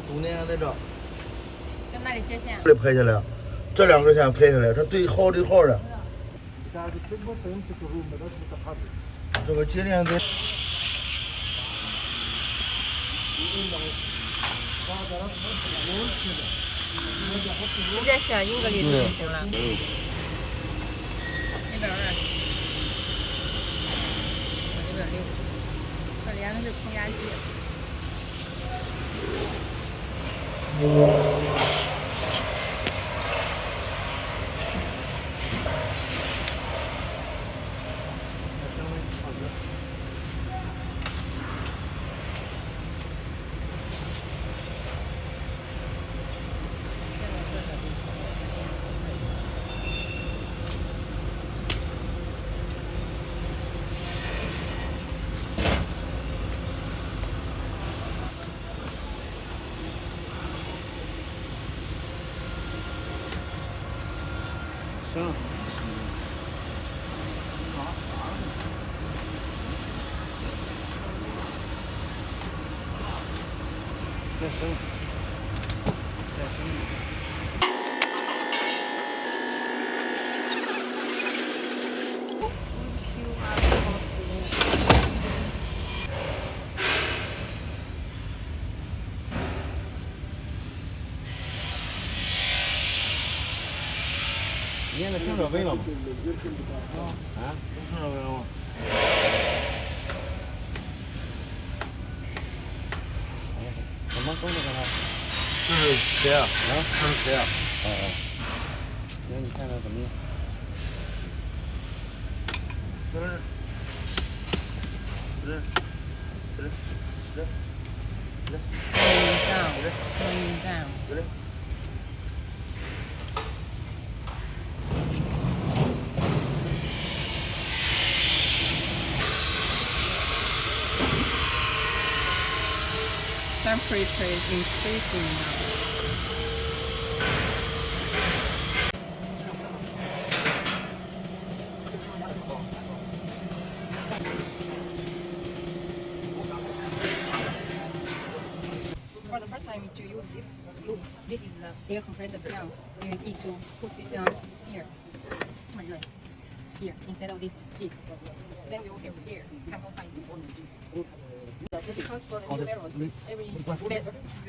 中间在这。跟那里接线。这里拍下来，这两根线拍下来，它对号对号的。这个接电在。直接选英格力就行了。120，160，这连的是空压机。行。再升，再升。你现在停车位了吗？啊？停车位了吗？怎么说这个呢？这是谁啊？啊？这是谁啊？哦哦。行，你看看怎么样？这是。Going down. Temperature is increasing now. For the first time to use this loop, this is the air compressor fan. You need to put this on here. Here, instead of this stick. Then you have here, handle side. Because for the new barrels,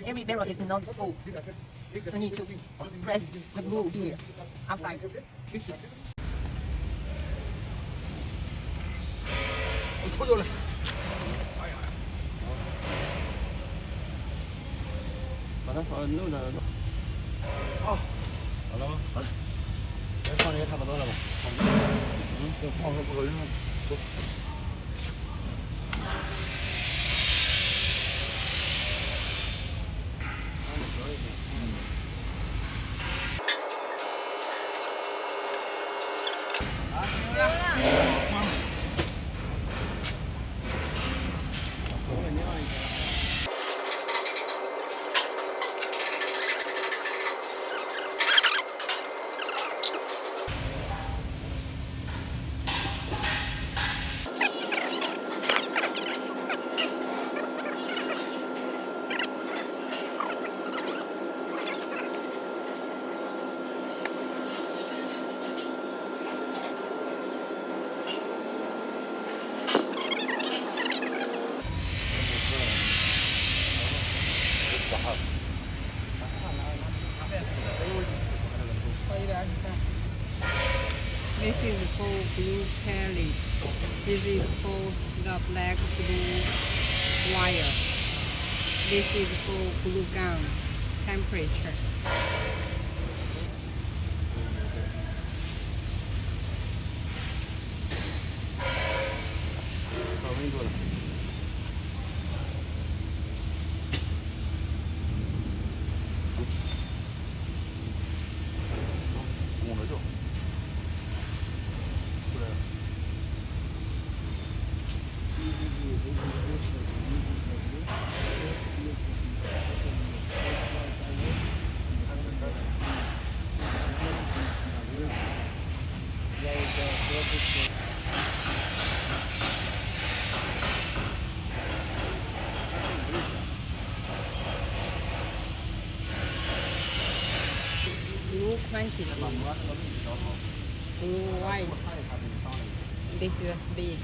every barrel is not full. So you need to press the glue here, outside. 我抽掉了。把它放弄着。好，好了吗？好。放这个差不多了吧？这放个不够用，走。This is for blue pellet. This is for the black blue wire. This is for blue gun temperature. 20. Blue, white. This is speed.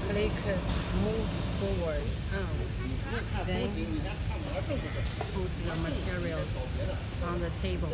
Click move forward then put the materials on the table.